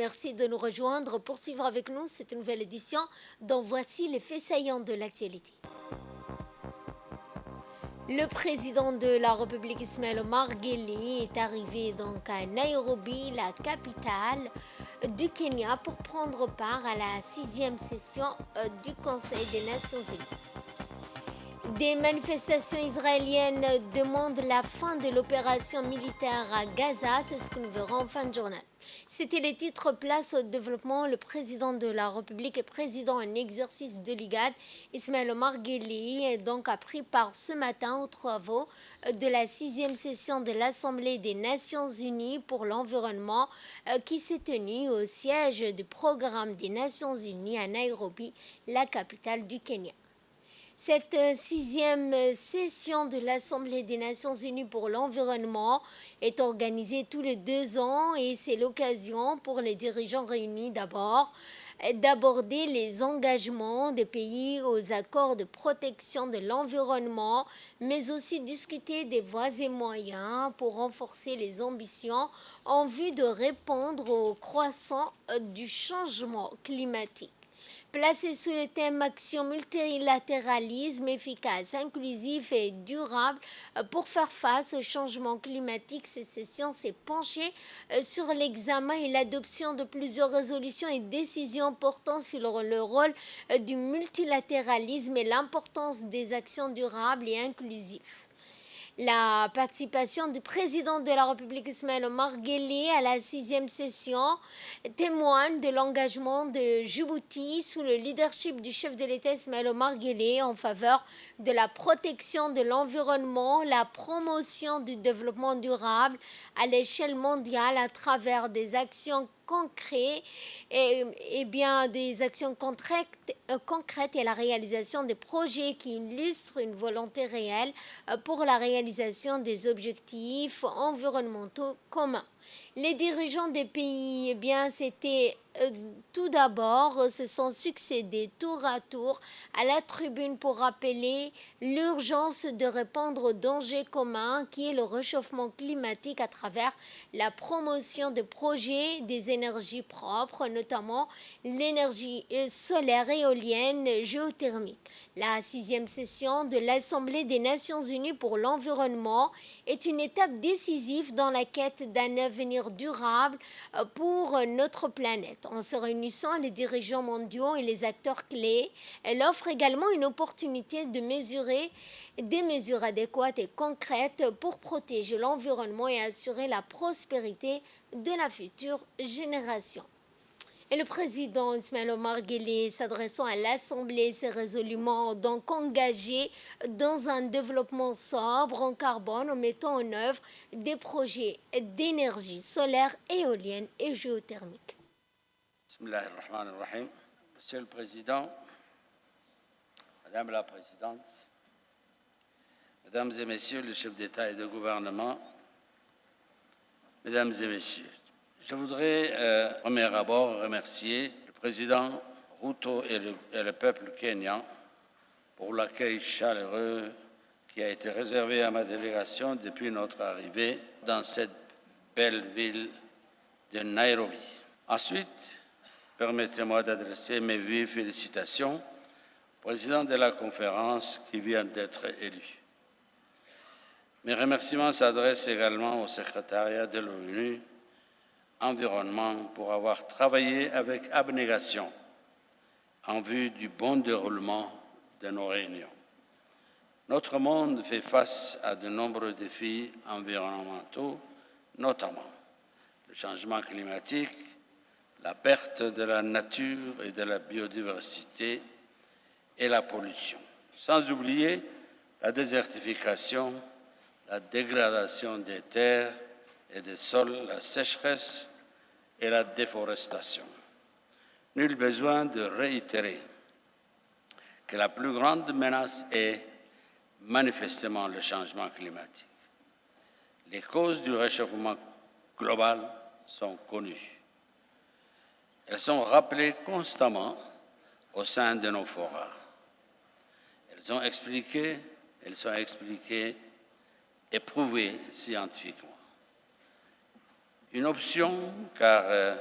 merci de nous rejoindre pour suivre avec nous cette nouvelle édition dont voici les faits saillants de l'actualité. Le président de la République Ismaël Omar Guelleh est arrivé donc à Nairobi, la capitale du Kenya, pour prendre part à la 6e session du Conseil des Nations Unies. Des manifestations israéliennes demandent la fin de l'opération militaire à Gaza, c'est ce que nous verrons en fin de journal. C'était les titres place au développement. Le président de la République et président en exercice de l'IGAD, Ismaël Omar Guelleh, est donc pris part ce matin aux travaux de la 6e session de l'Assemblée des Nations Unies pour l'environnement qui s'est tenue au siège du programme des Nations Unies à Nairobi, la capitale du Kenya. Cette 6e session de l'Assemblée des Nations Unies pour l'environnement est organisée tous les 2 ans et c'est l'occasion pour les dirigeants réunis d'abord d'aborder les engagements des pays aux accords de protection de l'environnement, mais aussi discuter des voies et moyens pour renforcer les ambitions en vue de répondre au croissant du changement climatique. Placé sous le thème Action multilatéralisme efficace, inclusif et durable pour faire face au changement climatique, cette session s'est penchée sur l'examen et l'adoption de plusieurs résolutions et décisions portant sur le rôle du multilatéralisme et l'importance des actions durables et inclusives. La participation du président de la République Ismaël Omar Guelleh à la 6e session témoigne de l'engagement de Djibouti sous le leadership du chef de l'État Ismaël Omar Guelleh en faveur de la protection de l'environnement, la promotion du développement durable à l'échelle mondiale à travers des actions concrètes concrètes et la réalisation des projets qui illustrent une volonté réelle pour la réalisation des objectifs environnementaux communs. Les dirigeants des pays, c'était tout d'abord, se sont succédés tour à tour à la tribune pour rappeler l'urgence de répondre au danger commun qui est le réchauffement climatique à travers la promotion de projets des énergies propres, notamment l'énergie solaire, éolienne, géothermique. La 6e session de l'Assemblée des Nations Unies pour l'environnement est une étape décisive dans la quête d'un avenir durable pour notre planète. En se réunissant, les dirigeants mondiaux et les acteurs clés, elle offre également une opportunité de mesurer des mesures adéquates et concrètes pour protéger l'environnement et assurer la prospérité de la future génération. Et le président Ismaël Omar Guelleh, s'adressant à l'Assemblée, s'est résolument donc engagé dans un développement sobre en carbone en mettant en œuvre des projets d'énergie solaire, éolienne et géothermique. Bismillahirrahmanirrahim. Monsieur le Président, Madame la Présidente, Mesdames et Messieurs les chefs d'État et de gouvernement, Mesdames et Messieurs, je voudrais au premier abord remercier le Président Ruto et le peuple kenyan pour l'accueil chaleureux qui a été réservé à ma délégation depuis notre arrivée dans cette belle ville de Nairobi. Ensuite, permettez-moi d'adresser mes vives félicitations au président de la conférence qui vient d'être élu. Mes remerciements s'adressent également au secrétariat de l'ONU Environnement pour avoir travaillé avec abnégation en vue du bon déroulement de nos réunions. Notre monde fait face à de nombreux défis environnementaux, notamment le changement climatique, la perte de la nature et de la biodiversité et la pollution, sans oublier la désertification, la dégradation des terres et des sols, la sécheresse et la déforestation. Nul besoin de réitérer que la plus grande menace est manifestement le changement climatique. Les causes du réchauffement global sont connues. Elles sont rappelées constamment au sein de nos forats. Elles sont expliquées et prouvées scientifiquement. Une option car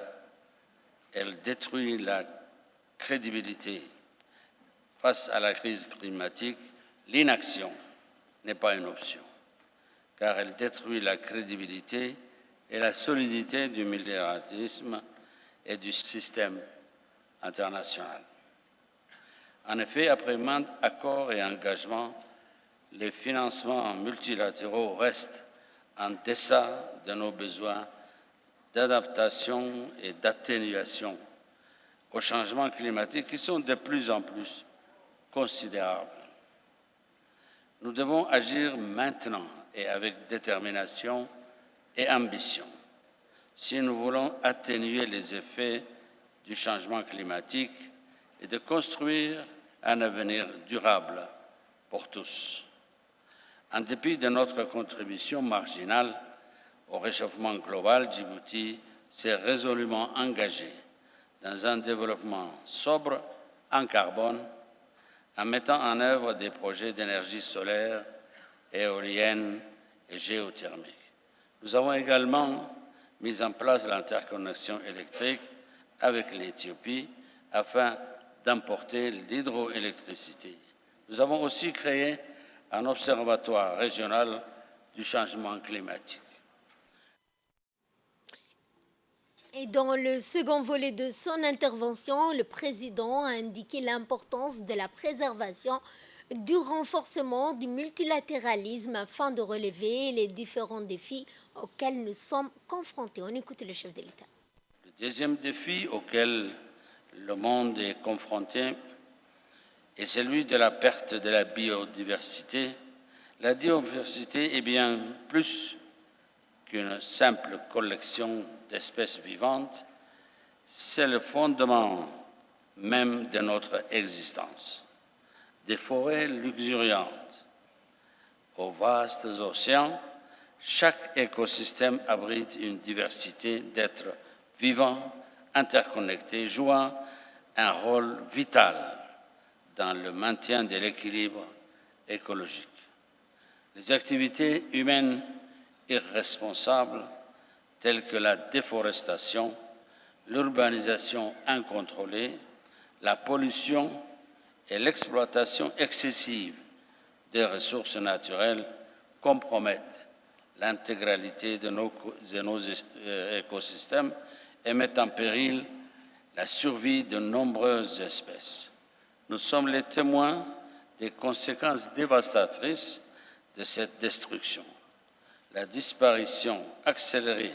elle détruit la crédibilité. Face à la crise climatique, l'inaction n'est pas une option, car elle détruit la crédibilité et la solidité du multilatéralisme et du système international. En effet, après maintes accords et engagements, les financements multilatéraux restent en deçà de nos besoins d'adaptation et d'atténuation au changement climatique qui sont de plus en plus considérables. Nous devons agir maintenant et avec détermination et ambition si nous voulons atténuer les effets du changement climatique et de construire un avenir durable pour tous. En dépit de notre contribution marginale au réchauffement global, Djibouti s'est résolument engagé dans un développement sobre en carbone, en mettant en œuvre des projets d'énergie solaire, éolienne et géothermique. Nous avons également mis en place l'interconnexion électrique avec l'Éthiopie afin d'importer l'hydroélectricité. Nous avons aussi créé un observatoire régional du changement climatique. Et dans le second volet de son intervention, le président a indiqué l'importance de la préservation du renforcement du multilatéralisme afin de relever les différents défis auxquels nous sommes confrontés. On écoute le chef de l'État. Le deuxième défi auquel le monde est confronté est celui de la perte de la biodiversité. La biodiversité est bien plus qu'une simple collection d'espèces vivantes, c'est le fondement même de notre existence. Des forêts luxuriantes aux vastes océans, chaque écosystème abrite une diversité d'êtres vivants, interconnectés, jouant un rôle vital dans le maintien de l'équilibre écologique. Les activités humaines irresponsables telles que la déforestation, l'urbanisation incontrôlée, la pollution et l'exploitation excessive des ressources naturelles compromettent l'intégralité de nos écosystèmes et mettent en péril la survie de nombreuses espèces. Nous sommes les témoins des conséquences dévastatrices de cette destruction. La disparition accélérée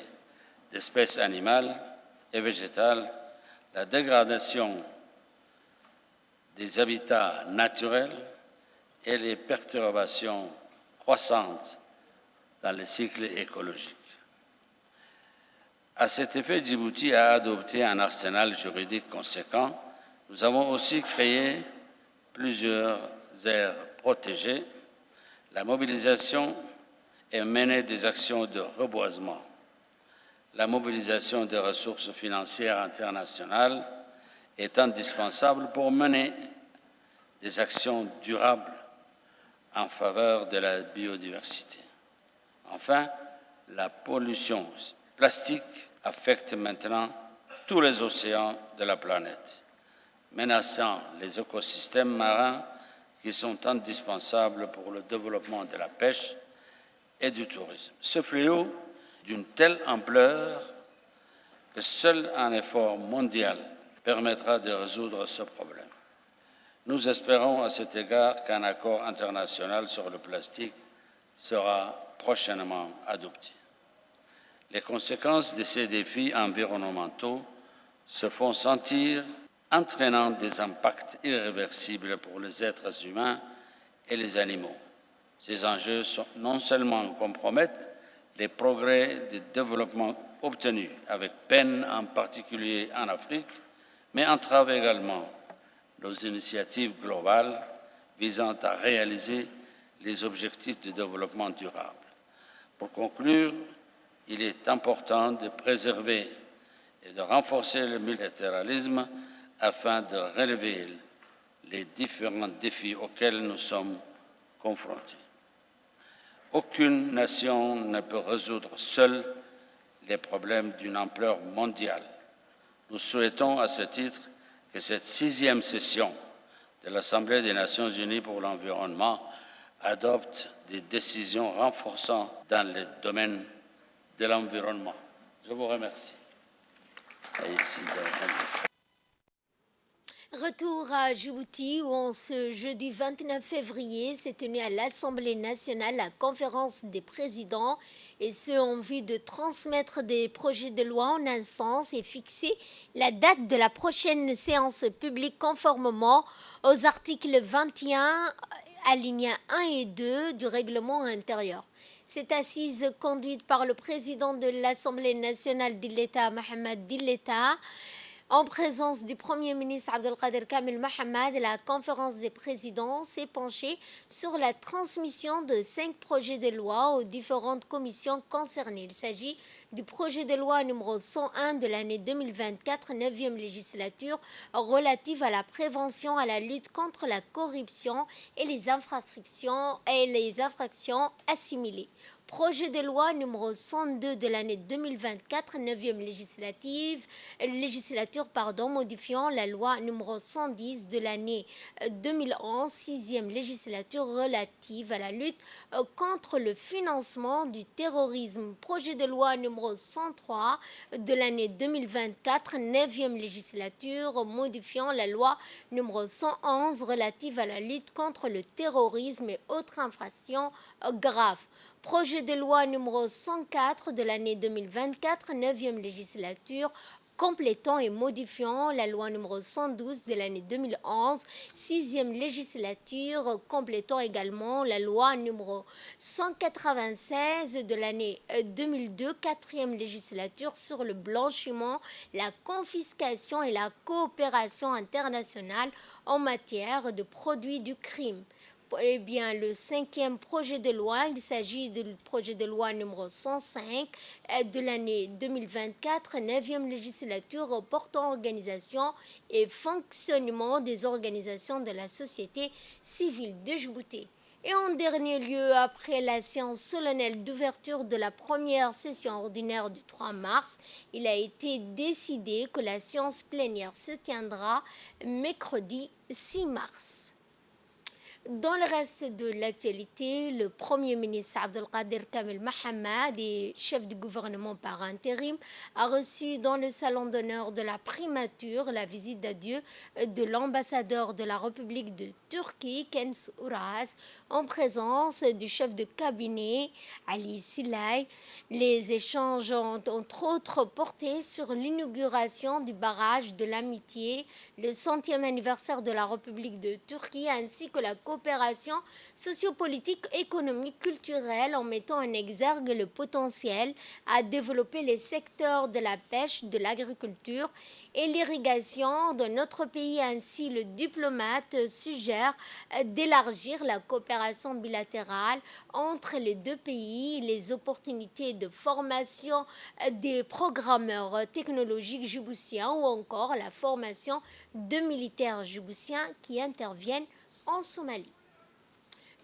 d'espèces animales et végétales, la dégradation des habitats naturels et les perturbations croissantes dans le cycle écologique. À cet effet, Djibouti a adopté un arsenal juridique conséquent. Nous avons aussi créé plusieurs aires protégées. La mobilisation et mener des actions de reboisement. La mobilisation des ressources financières internationales est indispensable pour mener des actions durables en faveur de la biodiversité. Enfin, la pollution plastique affecte maintenant tous les océans de la planète, menaçant les écosystèmes marins qui sont indispensables pour le développement de la pêche et du tourisme. Ce fléau d'une telle ampleur que seul un effort mondial permettra de résoudre ce problème. Nous espérons à cet égard qu'un accord international sur le plastique sera prochainement adopté. Les conséquences de ces défis environnementaux se font sentir, entraînant des impacts irréversibles pour les êtres humains et les animaux. Ces enjeux non seulement compromettent les progrès de développement obtenus avec peine, en particulier en Afrique, mais entravent également nos initiatives globales visant à réaliser les objectifs de développement durable. Pour conclure, il est important de préserver et de renforcer le multilatéralisme afin de relever les différents défis auxquels nous sommes confrontés. Aucune nation ne peut résoudre seule les problèmes d'une ampleur mondiale. Nous souhaitons à ce titre que cette 6e session de l'Assemblée des Nations Unies pour l'environnement adopte des décisions renforçantes dans le domaine de l'environnement. Je vous remercie. Retour à Djibouti où ce jeudi 29 février s'est tenue à l'Assemblée nationale la conférence des présidents et ce en vue de transmettre des projets de loi en instance et fixer la date de la prochaine séance publique conformément aux articles 21 alinéas 1 et 2 du règlement intérieur. Cette assise conduite par le président de l'Assemblée nationale d'Illeta, Mohamed Dilleta, en présence du Premier ministre Abdelkader Kamel Mohamed, la conférence des présidents s'est penchée sur la transmission de 5 projets de loi aux différentes commissions concernées. Il s'agit du projet de loi numéro 101 de l'année 2024, 9e législature, relative à la prévention, à la lutte contre la corruption et les infractions assimilées. Projet de loi numéro 102 de l'année 2024, 9e législature, modifiant la loi numéro 110 de l'année 2011, 6e législature relative à la lutte contre le financement du terrorisme. Projet de loi numéro 103 de l'année 2024, 9e législature, modifiant la loi numéro 111 relative à la lutte contre le terrorisme et autres infractions graves. Projet de loi numéro 104 de l'année 2024, 9e législature, complétant et modifiant la loi numéro 112 de l'année 2011, 6e législature, complétant également la loi numéro 196 de l'année 2002, 4e législature, sur le blanchiment, la confiscation et la coopération internationale en matière de produits du crime. Eh bien, le 5e projet de loi, il s'agit du projet de loi numéro 105 de l'année 2024, 9e législature, portant organisation et fonctionnement des organisations de la société civile de Djibouti. Et en dernier lieu, après la séance solennelle d'ouverture de la première session ordinaire du 3 mars, il a été décidé que la séance plénière se tiendra mercredi 6 mars. Dans le reste de l'actualité, le Premier ministre Abdelkader Kamel Mohamed et chef du gouvernement par intérim a reçu dans le salon d'honneur de la primature la visite d'adieu de l'ambassadeur de la République de Turquie, Kens Uras, en présence du chef de cabinet Ali Silay. Les échanges ont entre autres porté sur l'inauguration du barrage de l'Amitié, le 100e anniversaire de la République de Turquie ainsi que la coopération sociopolitique, économique, culturelle en mettant en exergue le potentiel à développer les secteurs de la pêche, de l'agriculture et l'irrigation de notre pays. Ainsi, le diplomate suggère d'élargir la coopération bilatérale entre les deux pays, les opportunités de formation des programmeurs technologiques djiboutiens ou encore la formation de militaires djiboutiens qui interviennent en Somalie.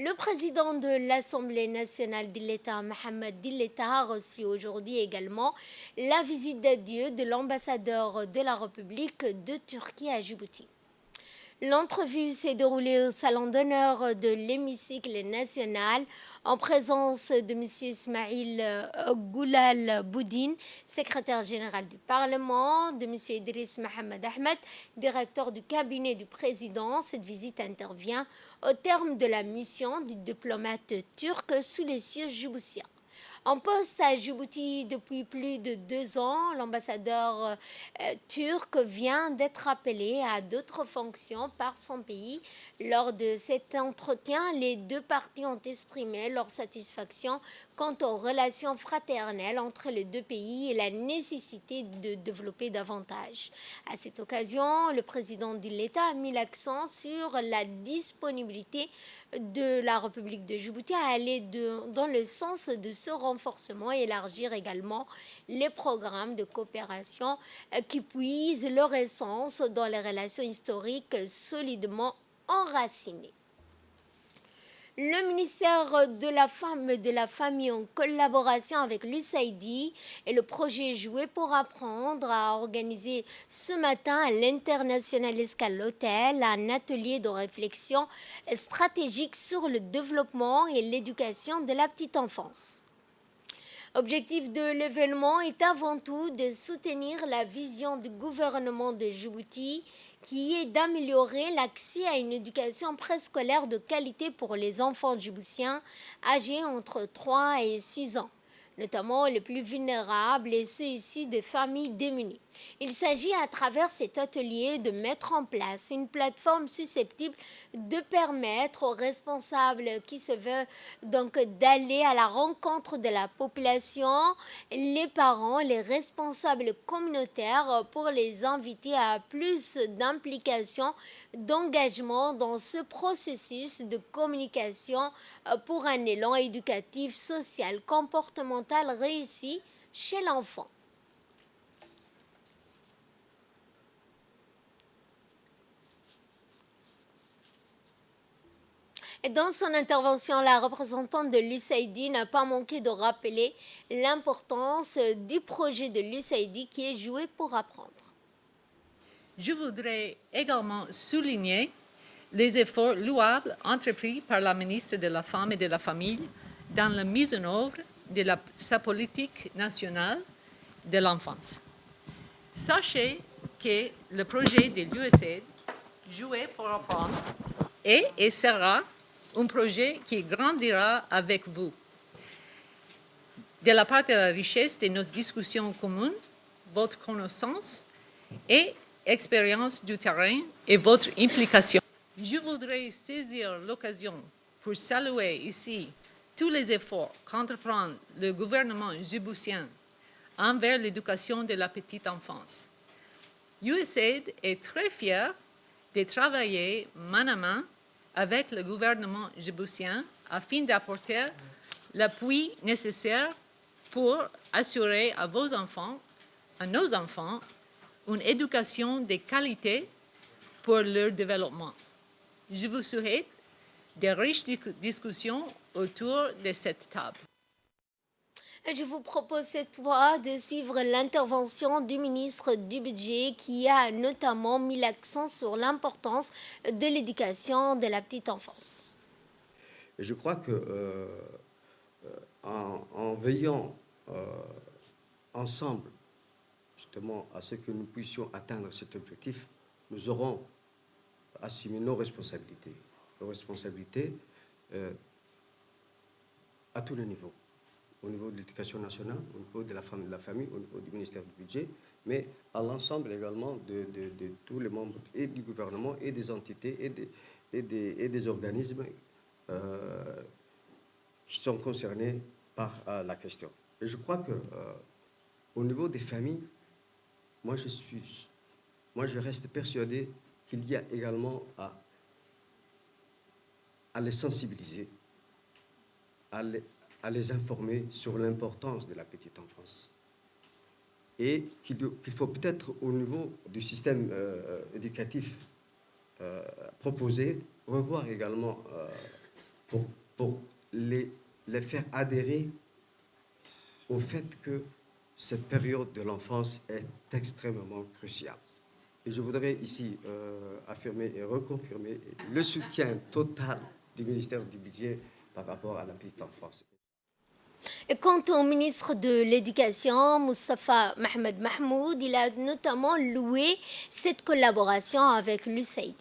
Le président de l'Assemblée nationale d'Illeta, Mohamed Dilleta, a reçu aujourd'hui également la visite d'adieu de l'ambassadeur de la République de Turquie à Djibouti. L'entrevue s'est déroulée au salon d'honneur de l'hémicycle national en présence de M. Ismail Goulal Boudine, secrétaire général du Parlement, de M. Idriss Mohamed Ahmed, directeur du cabinet du président. Cette visite intervient au terme de la mission du diplomate turc sous les cieux djiboutiens. En poste à Djibouti depuis plus de 2 ans, l'ambassadeur turc vient d'être appelé à d'autres fonctions par son pays. Lors de cet entretien, les deux parties ont exprimé leur satisfaction quant aux relations fraternelles entre les deux pays et la nécessité de développer davantage. À cette occasion, le président d'Illeta a mis l'accent sur la disponibilité de la République de Djibouti à aller dans le sens de ce renforcement et élargir également les programmes de coopération qui puisent leur essence dans les relations historiques solidement enracinées. Le ministère de la Femme et de la Famille, en collaboration avec l'USAID et le projet Jouer pour apprendre, a organisé ce matin à l'International Escale Hotel un atelier de réflexion stratégique sur le développement et l'éducation de la petite enfance. L'objectif de l'événement est avant tout de soutenir la vision du gouvernement de Djibouti qui est d'améliorer l'accès à une éducation préscolaire de qualité pour les enfants djiboutiens âgés entre 3 et 6 ans, notamment les plus vulnérables et ceux issus de familles démunies. Il s'agit à travers cet atelier de mettre en place une plateforme susceptible de permettre aux responsables qui se veulent donc d'aller à la rencontre de la population, les parents, les responsables communautaires pour les inviter à plus d'implication, d'engagement dans ce processus de communication pour un élan éducatif, social, comportemental réussi chez l'enfant. Dans son intervention, la représentante de l'USAID n'a pas manqué de rappeler l'importance du projet de l'USAID qui est Jouer pour apprendre. Je voudrais également souligner les efforts louables entrepris par la ministre de la Femme et de la Famille dans la mise en œuvre de sa politique nationale de l'enfance. Sachez que le projet de l'USAID, Jouer pour apprendre, est et sera un projet qui grandira avec vous. De la part de la richesse de notre discussion commune, votre connaissance et expérience du terrain et votre implication. Je voudrais saisir l'occasion pour saluer ici tous les efforts qu'entreprend le gouvernement djiboutien envers l'éducation de la petite enfance. USAID est très fier de travailler main à main avec le gouvernement djiboutien afin d'apporter l'appui nécessaire pour assurer à vos enfants, à nos enfants, une éducation de qualité pour leur développement. Je vous souhaite de riches discussions autour de cette table. Je vous propose cette fois de suivre l'intervention du ministre du Budget qui a notamment mis l'accent sur l'importance de l'éducation de la petite enfance. Je crois que en veillant ensemble justement à ce que nous puissions atteindre cet objectif, nous aurons assumé nos responsabilités. Nos responsabilités à tous les niveaux. Au niveau de l'éducation nationale, au niveau de la femme et de la famille, au niveau du ministère du Budget, mais à l'ensemble également de tous les membres et du gouvernement et des entités et des organismes qui sont concernés par la question. Et je crois que au niveau des familles, moi je reste persuadé qu'il y a également à les sensibiliser, à les informer sur l'importance de la petite enfance. Et qu'il faut peut-être au niveau du système éducatif proposer, revoir également pour les faire adhérer au fait que cette période de l'enfance est extrêmement cruciale. Et je voudrais ici affirmer et reconfirmer le soutien total du ministère du Budget par rapport à la petite enfance. Et quant au ministre de l'Éducation, Moustapha Mohamed Mahmoud, il a notamment loué cette collaboration avec l'USAID.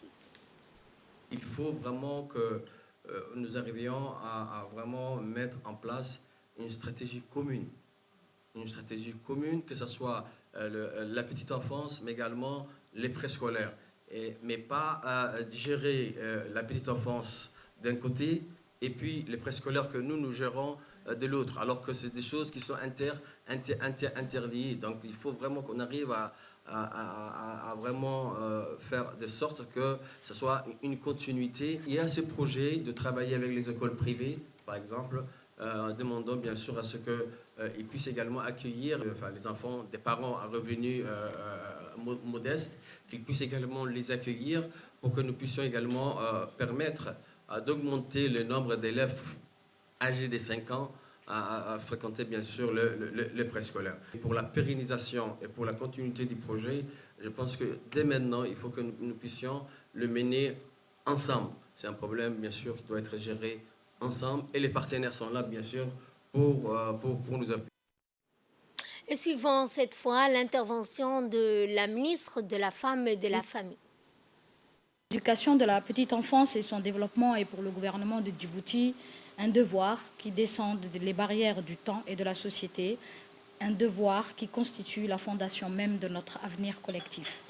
Il faut vraiment que nous arrivions à vraiment mettre en place une stratégie commune. Une stratégie commune, que ce soit la petite enfance, mais également les préscolaires. Mais pas gérer la petite enfance d'un côté et puis les préscolaires que nous gérons de l'autre, alors que c'est des choses qui sont interliées. Donc il faut vraiment qu'on arrive à vraiment faire de sorte que ce soit une continuité. Il y a ce projet de travailler avec les écoles privées, par exemple, demandant bien sûr à ce qu'ils puissent également accueillir les enfants des parents à revenus modestes, qu'ils puissent également les accueillir pour que nous puissions également permettre d'augmenter le nombre d'élèves âgés de 5 ans à fréquenter bien sûr le préscolaire. Pour la pérennisation et pour la continuité du projet, je pense que dès maintenant, il faut que nous puissions le mener ensemble. C'est un problème bien sûr qui doit être géré ensemble et les partenaires sont là bien sûr pour nous appuyer. Et suivant cette fois l'intervention de la ministre de la Femme et de la Famille. L'éducation de la petite enfance et son développement est pour le gouvernement de Djibouti un devoir qui descend des barrières du temps et de la société, un devoir qui constitue la fondation même de notre avenir collectif.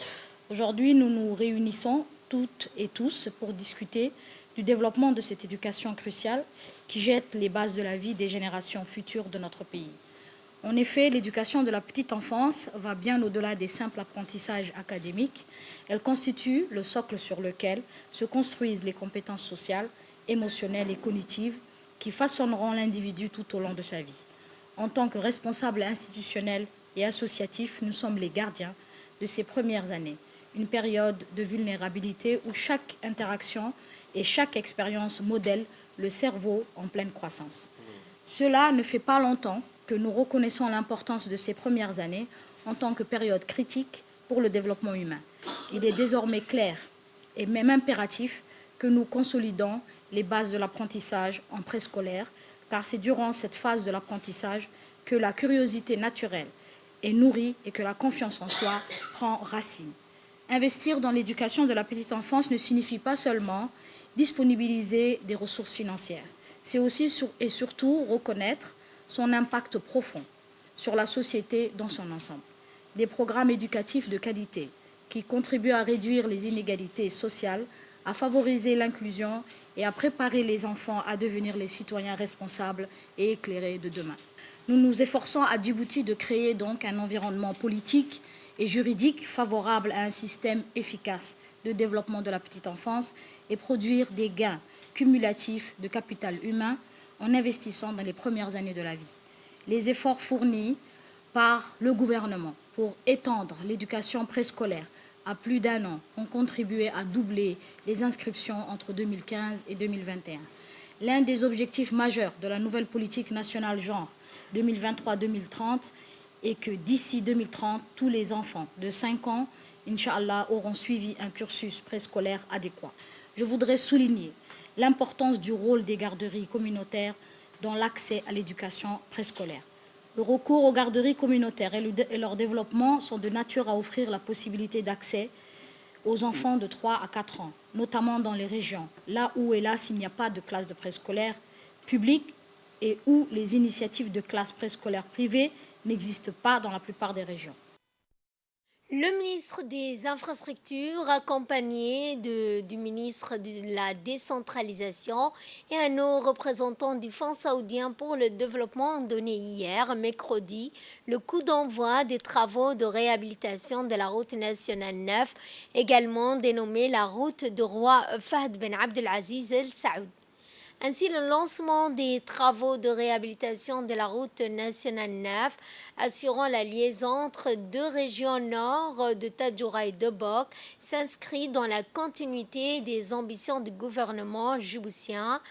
Aujourd'hui, nous nous réunissons toutes et tous pour discuter du développement de cette éducation cruciale qui jette les bases de la vie des générations futures de notre pays. En effet, l'éducation de la petite enfance va bien au-delà des simples apprentissages académiques. Elle constitue le socle sur lequel se construisent les compétences sociales, émotionnelles et cognitives qui façonneront l'individu tout au long de sa vie. En tant que responsables institutionnels et associatifs, nous sommes les gardiens de ces premières années, une période de vulnérabilité où chaque interaction et chaque expérience modèle le cerveau en pleine croissance. Cela ne fait pas longtemps que nous reconnaissons l'importance de ces premières années en tant que période critique pour le développement humain. Il est désormais clair et même impératif que nous consolidons les bases de l'apprentissage en préscolaire, car c'est durant cette phase de l'apprentissage que la curiosité naturelle est nourrie et que la confiance en soi prend racine. Investir dans l'éducation de la petite enfance ne signifie pas seulement disponibiliser des ressources financières, c'est aussi et surtout reconnaître son impact profond sur la société dans son ensemble. Des programmes éducatifs de qualité qui contribuent à réduire les inégalités sociales, à favoriser l'inclusion et à préparer les enfants à devenir les citoyens responsables et éclairés de demain. Nous nous efforçons à Djibouti de créer donc un environnement politique et juridique favorable à un système efficace de développement de la petite enfance et produire des gains cumulatifs de capital humain en investissant dans les premières années de la vie. Les efforts fournis par le gouvernement pour étendre l'éducation préscolaire à plus d'1 an ont contribué à doubler les inscriptions entre 2015 et 2021. L'un des objectifs majeurs de la nouvelle politique nationale genre 2023-2030 est que d'ici 2030, tous les enfants de 5 ans, Inch'Allah, auront suivi un cursus préscolaire adéquat. Je voudrais souligner l'importance du rôle des garderies communautaires dans l'accès à l'éducation préscolaire. Le recours aux garderies communautaires et leur développement sont de nature à offrir la possibilité d'accès aux enfants de 3 à 4 ans, notamment dans les régions, là où, hélas, il n'y a pas de classe de préscolaire publique et où les initiatives de classes préscolaires privées n'existent pas dans la plupart des régions. Le ministre des Infrastructures, accompagné du ministre de la Décentralisation et un haut représentant du Fonds saoudien pour le développement, ont donné hier, mercredi, le coup d'envoi des travaux de réhabilitation de la route nationale 9, également dénommée la route du roi Fahd Ben Abdelaziz El Saoud. Ainsi, le lancement des travaux de réhabilitation de la route nationale 9, assurant la liaison entre deux régions nord de Tadjoura et de Bok, s'inscrit dans la continuité des ambitions du gouvernement djiboutien.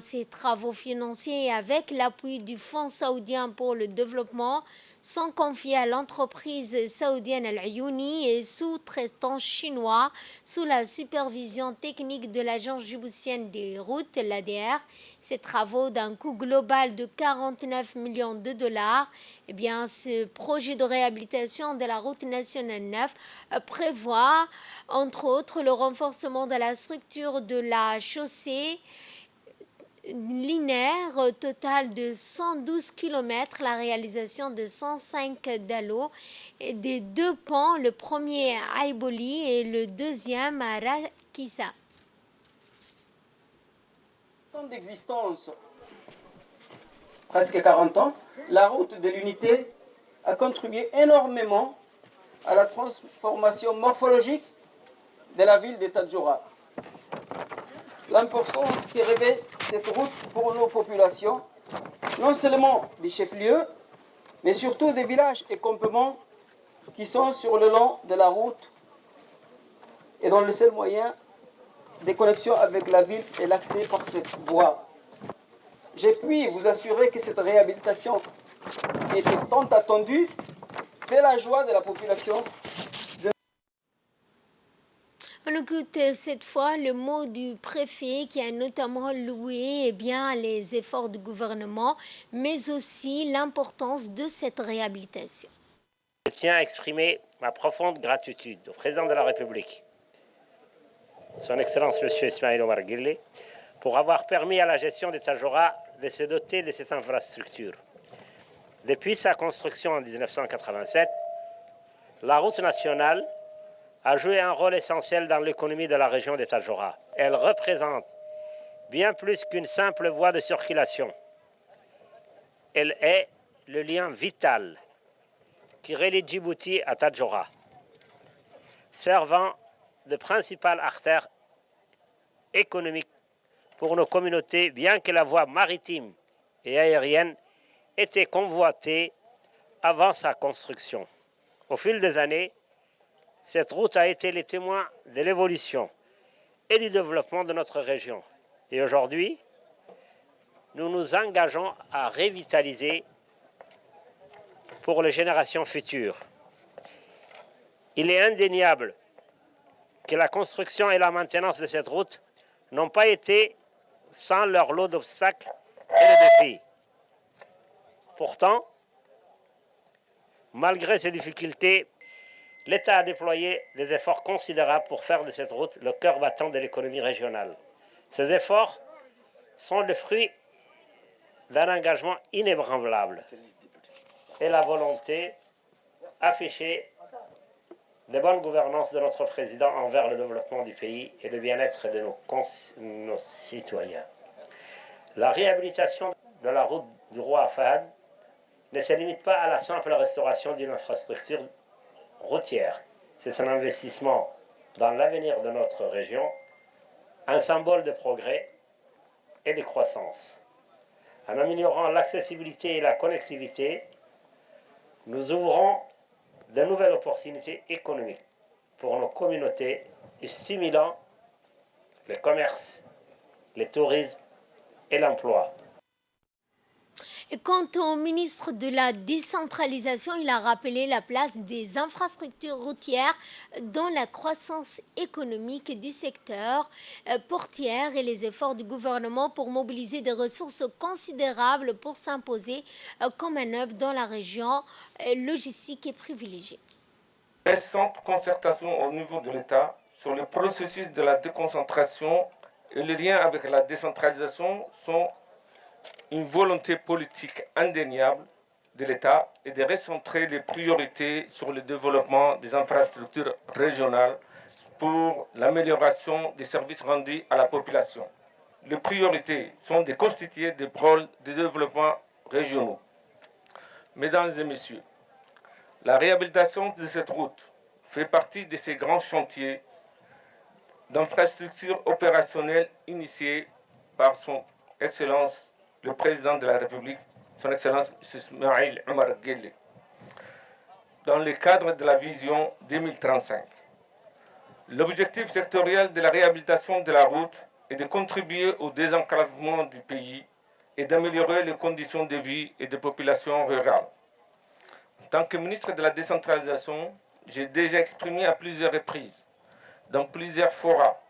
Ces travaux financiers avec l'appui du Fonds saoudien pour le développement sont confiés à l'entreprise saoudienne Al-Ayouni et sous-traitant chinois sous la supervision technique de l'agence djiboutienne des routes, l'ADR. Ces travaux d'un coût global de 49 millions de dollars. Ce projet de réhabilitation de la route nationale 9 prévoit entre autres le renforcement de la structure de la chaussée linéaire total de 112 km, la réalisation de 105 dallos et des 2 ponts, le premier à Aïboli et le deuxième à Rakissa. Temps d'existence, presque 40 ans, la route de l'unité a contribué énormément à la transformation morphologique de la ville de Tadjoura. L'importance que revêt cette route pour nos populations, non seulement des chefs-lieux, mais surtout des villages et campements qui sont sur le long de la route et dont le seul moyen des connexions avec la ville et l'accès par cette voie. Je puis vous assurer que cette réhabilitation, qui était tant attendue, fait la joie de la population. On écoute cette fois le mot du préfet qui a notamment loué les efforts du gouvernement, mais aussi l'importance de cette réhabilitation. Je tiens à exprimer ma profonde gratitude au président de la République, son Excellence M. Ismaël Omar Guelleh, pour avoir permis à la gestion des Tadjoura de se doter de ces infrastructures. Depuis sa construction en 1987, la route nationale a joué un rôle essentiel dans l'économie de la région des Tadjoura. Elle représente bien plus qu'une simple voie de circulation. Elle est le lien vital qui relie Djibouti à Tadjoura, servant de principale artère économique pour nos communautés, bien que la voie maritime et aérienne était convoitée avant sa construction. Au fil des années, cette route a été le témoin de l'évolution et du développement de notre région. Et aujourd'hui, nous nous engageons à revitaliser pour les générations futures. Il est indéniable que la construction et la maintenance de cette route n'ont pas été sans leur lot d'obstacles et de défis. Pourtant, malgré ces difficultés, l'État a déployé des efforts considérables pour faire de cette route le cœur battant de l'économie régionale. Ces efforts sont le fruit d'un engagement inébranlable et la volonté affichée de bonne gouvernance de notre président envers le développement du pays et le bien-être de nos citoyens. La réhabilitation de la route du roi Fahd ne se limite pas à la simple restauration d'une infrastructure routière. C'est un investissement dans l'avenir de notre région, un symbole de progrès et de croissance. En améliorant l'accessibilité et la connectivité, nous ouvrons de nouvelles opportunités économiques pour nos communautés et stimulant le commerce, le tourisme et l'emploi. Et quant au ministre de la décentralisation, il a rappelé la place des infrastructures routières dans la croissance économique du secteur portuaire et les efforts du gouvernement pour mobiliser des ressources considérables pour s'imposer comme un hub dans la région logistique et privilégiée. Récente concertation au niveau de l'État sur le processus de la déconcentration et le lien avec la décentralisation sont une volonté politique indéniable de l'État et de recentrer les priorités sur le développement des infrastructures régionales pour l'amélioration des services rendus à la population. Les priorités sont de constituer des pôles de développement régionaux. Mesdames et messieurs, la réhabilitation de cette route fait partie de ces grands chantiers d'infrastructures opérationnelles initiés par son Excellence le président de la République, son Excellence Ismaël Omar Guelleh, dans le cadre de la vision 2035. L'objectif sectoriel de la réhabilitation de la route est de contribuer au désenclavement du pays et d'améliorer les conditions de vie et de populations rurales. En tant que ministre de la décentralisation, j'ai déjà exprimé à plusieurs reprises, dans plusieurs forats,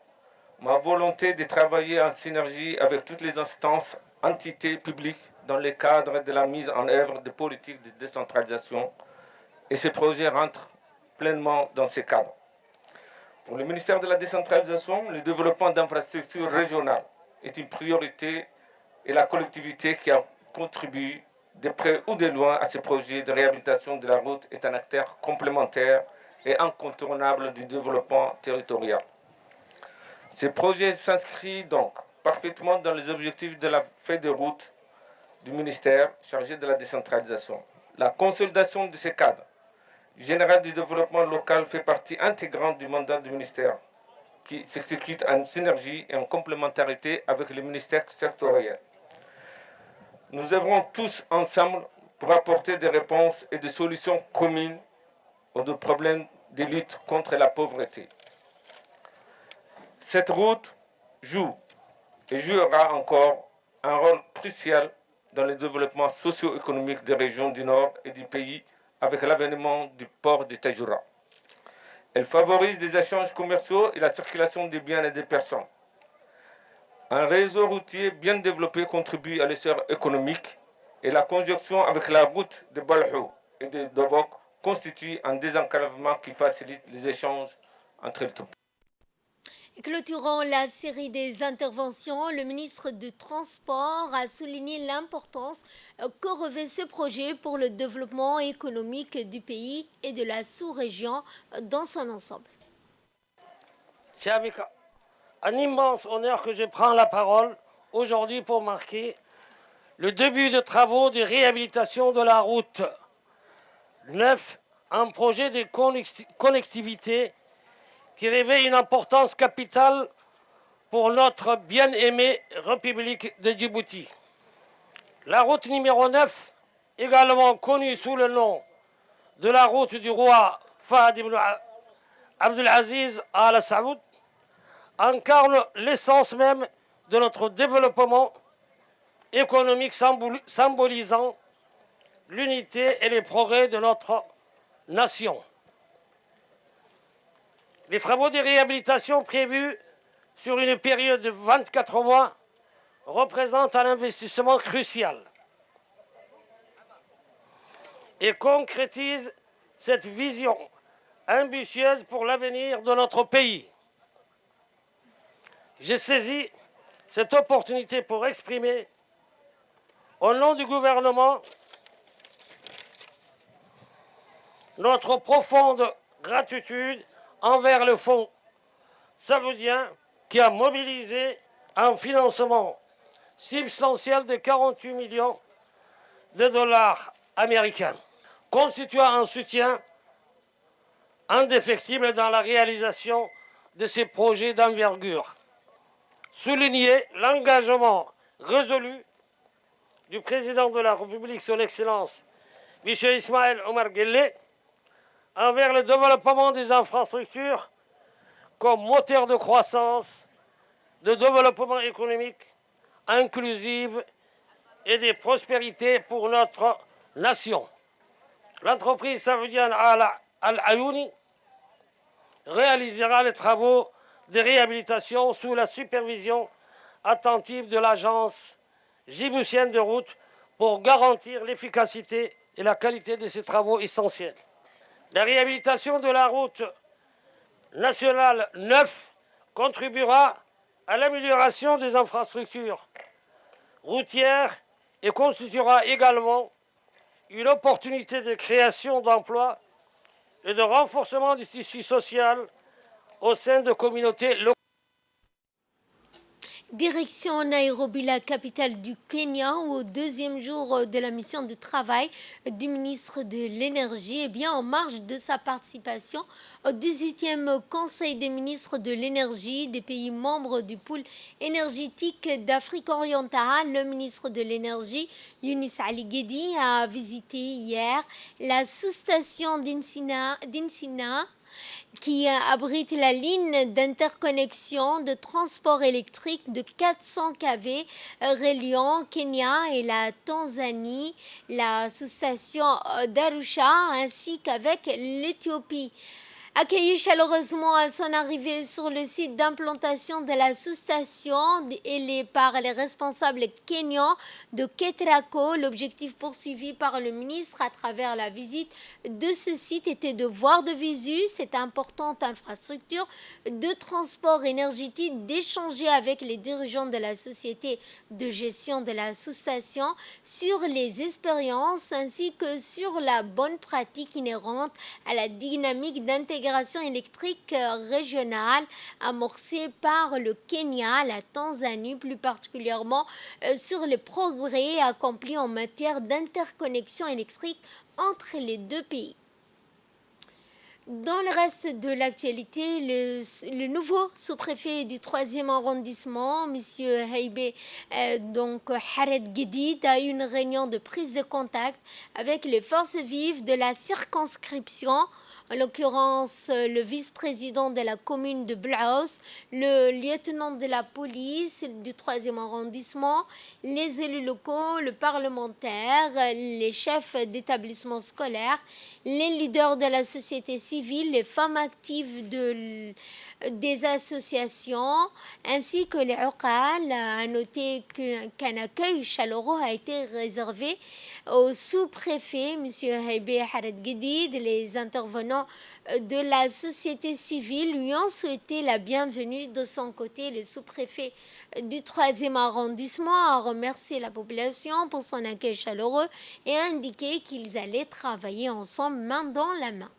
ma volonté de travailler en synergie avec toutes les instances, entités publiques dans le cadre de la mise en œuvre de politiques de décentralisation, et ces projets rentrent pleinement dans ce cadre. Pour le ministère de la décentralisation, le développement d'infrastructures régionales est une priorité et la collectivité qui a contribué de près ou de loin à ces projets de réhabilitation de la route est un acteur complémentaire et incontournable du développement territorial. Ces projets s'inscrivent donc parfaitement dans les objectifs de la feuille de route du ministère chargé de la décentralisation. La consolidation de ces cadres général du développement local fait partie intégrante du mandat du ministère, qui s'exécute en synergie et en complémentarité avec les ministères sectoriels. Nous œuvrons tous ensemble pour apporter des réponses et des solutions communes aux problèmes de lutte contre la pauvreté. Cette route joue et jouera encore un rôle crucial dans le développement socio-économique des régions du Nord et du pays avec l'avènement du port de Tajoura. Elle favorise des échanges commerciaux et la circulation des biens et des personnes. Un réseau routier bien développé contribue à l'essor économique et la conjonction avec la route de Balhou et de Dobok constitue un désenclavement qui facilite les échanges entre les deux. Clôturant la série des interventions, le ministre du Transport a souligné l'importance que revêt ce projet pour le développement économique du pays et de la sous-région dans son ensemble. C'est avec un immense honneur que je prends la parole aujourd'hui pour marquer le début de travaux de réhabilitation de la route 9, un projet de connectivité qui revêt une importance capitale pour notre bien-aimée République de Djibouti. La route numéro 9, également connue sous le nom de la route du roi Fahd ibn Abdelaziz Al Saoud, incarne l'essence même de notre développement économique symbolisant l'unité et les progrès de notre nation. Les travaux de réhabilitation prévus sur une période de 24 mois représentent un investissement crucial et concrétisent cette vision ambitieuse pour l'avenir de notre pays. J'ai saisi cette opportunité pour exprimer, au nom du gouvernement, notre profonde gratitude envers le Fonds saoudien qui a mobilisé un financement substantiel de 48 millions de dollars américains, constituant un soutien indéfectible dans la réalisation de ces projets d'envergure. Souligner l'engagement résolu du président de la République, son Excellence, M. Ismaël Omar Guelleh, envers le développement des infrastructures comme moteur de croissance, de développement économique, inclusive et de prospérité pour notre nation. L'entreprise saoudienne Al-Ayouni réalisera les travaux de réhabilitation sous la supervision attentive de l'agence djiboutienne de route pour garantir l'efficacité et la qualité de ces travaux essentiels. La réhabilitation de la route nationale 9 contribuera à l'amélioration des infrastructures routières et constituera également une opportunité de création d'emplois et de renforcement du tissu social au sein de communautés locales. Direction Nairobi, la capitale du Kenya, où au deuxième jour de la mission de travail du ministre de l'Énergie, en marge de sa participation au 18e Conseil des ministres de l'Énergie des pays membres du pôle énergétique d'Afrique orientale, le ministre de l'Énergie, Younis Ali Guedi, a visité hier la sous-station d'Insina qui abrite la ligne d'interconnexion de transport électrique de 400 kV reliant Kenya et la Tanzanie, la sous-station d'Arusha ainsi qu'avec l'Éthiopie. Accueilli chaleureusement à son arrivée sur le site d'implantation de la sous-station par les responsables kenyans de Ketraco, l'objectif poursuivi par le ministre à travers la visite de ce site était de voir de visu cette importante infrastructure de transport énergétique, d'échanger avec les dirigeants de la société de gestion de la sous-station sur les expériences ainsi que sur la bonne pratique inhérente à la dynamique d'intégration électrique régionale amorcée par le Kenya, la Tanzanie, plus particulièrement sur les progrès accomplis en matière d'interconnexion électrique entre les deux pays. Dans le reste de l'actualité, le nouveau sous-préfet du 3e arrondissement, M. Haïbé, Hared Guedid, a eu une réunion de prise de contact avec les forces vives de la circonscription en l'occurrence le vice-président de la commune de Blaos, le lieutenant de la police du 3e arrondissement, les élus locaux, le parlementaire, les chefs d'établissements scolaires, les leaders de la société civile, les femmes actives des associations, ainsi que les Uqal. À noter qu'un accueil chaleureux a été réservé au sous-préfet, M. Haibé Harad Gedid. Les intervenants de la société civile lui ont souhaité la bienvenue. De son côté, le sous-préfet du 3e arrondissement a remercié la population pour son accueil chaleureux et a indiqué qu'ils allaient travailler ensemble main dans la main.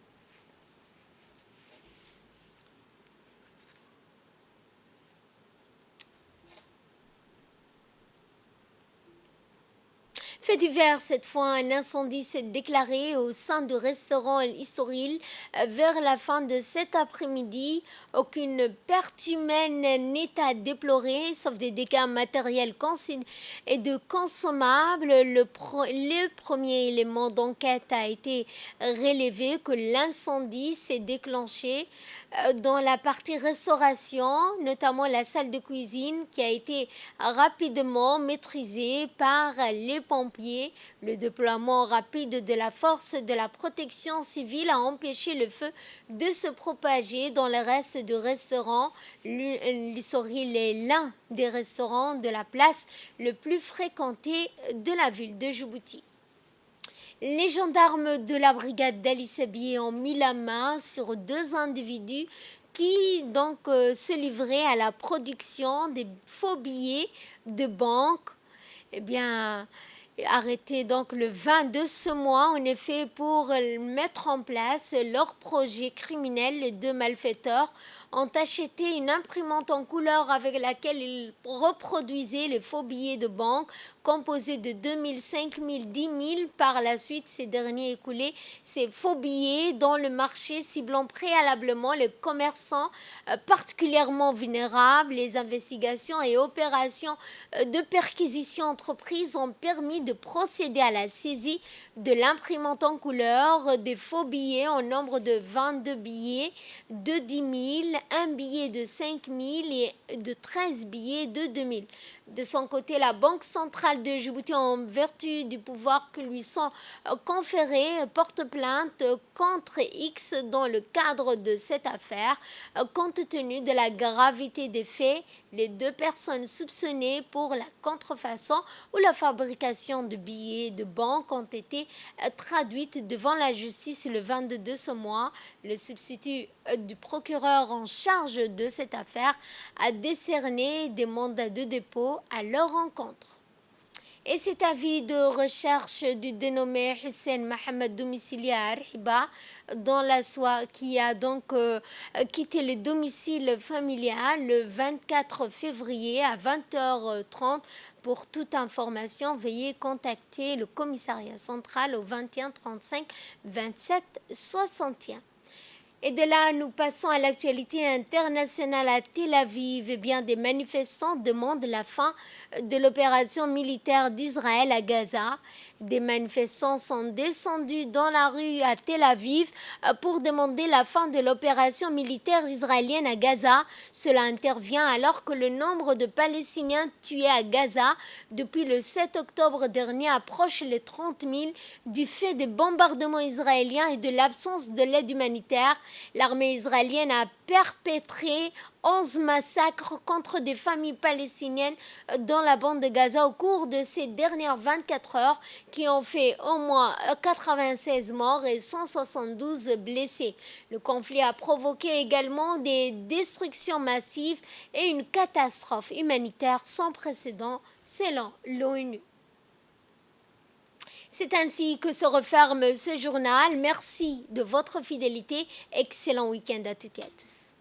Fait divers, cette fois, un incendie s'est déclaré au sein du restaurant El Istoril vers la fin de cet après-midi. Aucune perte humaine n'est à déplorer, sauf des dégâts matériels et de consommables. Le premier élément d'enquête a été relevé que l'incendie s'est déclenché dans la partie restauration, notamment la salle de cuisine, qui a été rapidement maîtrisée par les pompiers. Le déploiement rapide de la force de la protection civile a empêché le feu de se propager dans le reste du restaurant. L'Issoril est l'un des restaurants de la place le plus fréquenté de la ville de Djibouti. Les gendarmes de la brigade d'Ali Sabié ont mis la main sur 2 individus qui donc se livraient à la production des faux billets de banque. Eh bien, arrêtés donc le 20 de ce mois, en effet, pour mettre en place leur projet criminel. Les 2 malfaiteurs ont acheté une imprimante en couleur avec laquelle ils reproduisaient les faux billets de banque composés de 2 000, 5 000, 10 000. Par la suite, ces derniers écoulaient ces faux billets dans le marché, ciblant préalablement les commerçants particulièrement vulnérables. Les investigations et opérations de perquisition entreprises ont permis de procéder à la saisie de l'imprimante en couleur, des faux billets en nombre de 22 billets de 10 000, un billet de 5 000 et de 13 billets de 2 000. De son côté, la Banque centrale de Djibouti, en vertu du pouvoir que lui sont conférés, porte plainte contre X dans le cadre de cette affaire. Compte tenu de la gravité des faits, les 2 personnes soupçonnées pour la contrefaçon ou la fabrication de billets de banque ont été traduites devant la justice le 22 de ce mois. Le substitut du procureur en charge de cette affaire a décerné des mandats de dépôt à leur encontre. Et cet avis de recherche du dénommé Hussein Mohamed domicilié à Arhiba dans la soie, qui a donc quitté le domicile familial le 24 février à 20h30. Pour toute information, veuillez contacter le commissariat central au 21 35 27 61. Et de là, nous passons à l'actualité internationale à Tel Aviv. Eh bien, des manifestants demandent la fin de l'opération militaire d'Israël à Gaza. Des manifestants sont descendus dans la rue à Tel Aviv pour demander la fin de l'opération militaire israélienne à Gaza. Cela intervient alors que le nombre de Palestiniens tués à Gaza depuis le 7 octobre dernier approche les 30 000 du fait des bombardements israéliens et de l'absence de l'aide humanitaire. L'armée israélienne a perpétré 11 massacres contre des familles palestiniennes dans la bande de Gaza au cours de ces dernières 24 heures, qui ont fait au moins 96 morts et 172 blessés. Le conflit a provoqué également des destructions massives et une catastrophe humanitaire sans précédent selon l'ONU. C'est ainsi que se referme ce journal. Merci de votre fidélité. Excellent week-end à toutes et à tous.